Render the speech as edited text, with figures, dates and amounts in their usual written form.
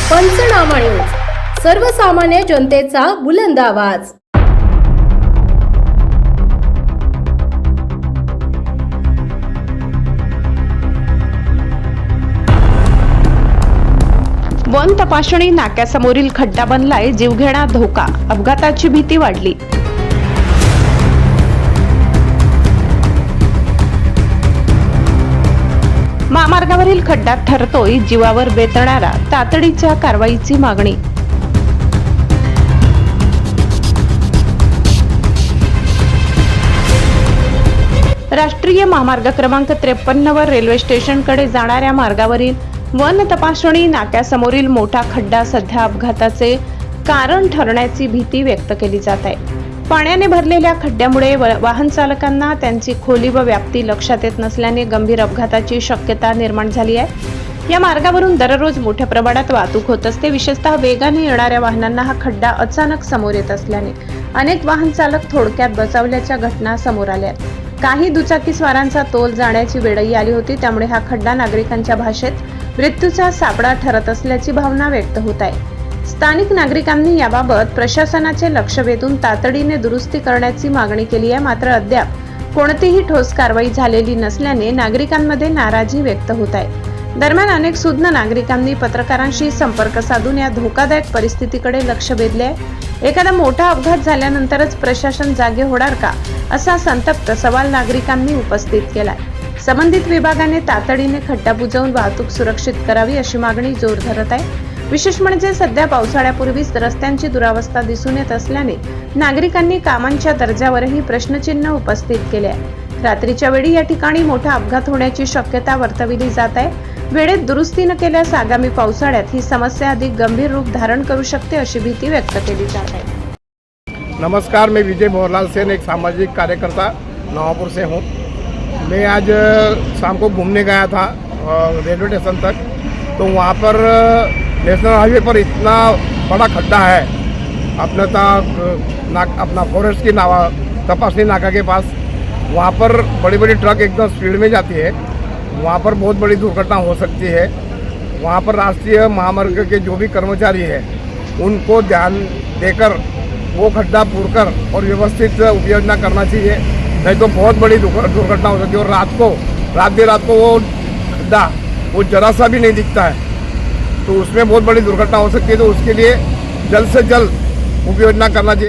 पंचनामा न्यूज, सर्वसामान्य जनतेचा बुलंद आवाज। वन तपासणी नाक्यासमोरील खड्डा बनलाय, जीवघेणा धोका, अपघाताची भीती वाढली। महामार्गावरील खड्डा ठरतोय जीवावर बेतणारा, तातडीच्या कारवाईची मागणी। राष्ट्रीय महामार्ग क्रमांक 53 वर रेल्वे स्टेशनकडे जाणाऱ्या मार्गावरील वन तपासणी नाक्यासमोरील मोठा खड्डा सध्या अपघाताचे कारण ठरण्याची भीती व्यक्त केली जात आहे। पाण्याने भरलेल्या खड्ड्यामुळे वाहन चालकांना त्यांची खोली व व्याप्ती लक्षात येत नसल्याने गंभीर अपघाताची शक्यता निर्माण झाली आहे। या मार्गावरून दररोज मोठ्या प्रमाणात वाहतूक होत असते। विशेषतः वेगाने येणाऱ्या वाहनांना हा खड्डा अचानक समोर येत असल्याने अनेक वाहन चालक थोडक्यात बचावल्याच्या घटना समोर आल्या। काही दुचाकी स्वारांचा तोल जाण्याची वेळही आली होती। त्यामुळे हा खड्डा नागरिकांच्या भाषेत मृत्यूचा सापळा ठरत असल्याची भावना व्यक्त होत आहे। स्थानिक नागरिकांनी याबाबत प्रशासनाचे लक्ष वेधून तातडीने दुरुस्ती करण्याची मागणी केली आहे। मात्र अद्याप कोणतीही ठोस कारवाई झालेली नसल्याने नागरिकांमध्ये नाराजी व्यक्त होत आहे। दरम्यान अनेक सुज्ञ नागरिकांनी पत्रकारांशी संपर्क साधून या धोकादायक परिस्थितीकडे लक्ष वेधले आहे। एखादा मोठा अपघात झाल्यानंतरच प्रशासन जागे होणार का, असा संतप्त सवाल नागरिकांनी उपस्थित केलाय। संबंधित विभागाने तातडीने खड्डा बुजवून वाहतूक सुरक्षित करावी अशी मागणी जोर धरत आहे। विशेष म्हणजे सध्या पावसाळ्यापूर्वीच रस्त्यांची दुरावस्था दिसून येत असल्याने नागरिकांनी कामांच्या दर्जावरही प्रश्नचिन्ह उपस्थित केले आहे। रात्रीच्या वेळी या ठिकाणी मोठा अपघात होण्याची शक्यता वर्तविली जात आहे। वेळेत दुरुस्ती न केल्यास आगामी पावसाळ्यात ही समस्या अधिक गंभीर रूप धारण करू शकते अशी भीती व्यक्त केली जात आहे। नमस्कार, मैं विजय मोहनलाल सेन, एक सामाजिक कार्यकर्ता नवापुर से हूँ। मैं आज शाम को घूमने गया था रेलवे स्टेशन तक, तो वहाँ पर नेशनल हाईवे पर इतना बड़ा खड्डा है अपना फॉरेस्ट की तपासनी नाका के पास। वहाँ पर बड़ी बड़ी ट्रक एकदम स्पीड में जाती है, वहाँ पर बहुत बड़ी दुर्घटना हो सकती है। वहाँ पर राष्ट्रीय महामार्ग के जो भी कर्मचारी हैं उनको ध्यान देकर वो खड्डा पूरकर और व्यवस्थित उपयोजना करना चाहिए, नहीं तो बहुत बड़ी दुर्घटना हो सकती है। और रात को वो खड्डा वो जरा सा भी नहीं दिखता है, तो उसमें बहुत बड़ी दुर्घटना हो सकती है। तो उसके लिए जल्द से जल्द उपयोजना करना चाहिए।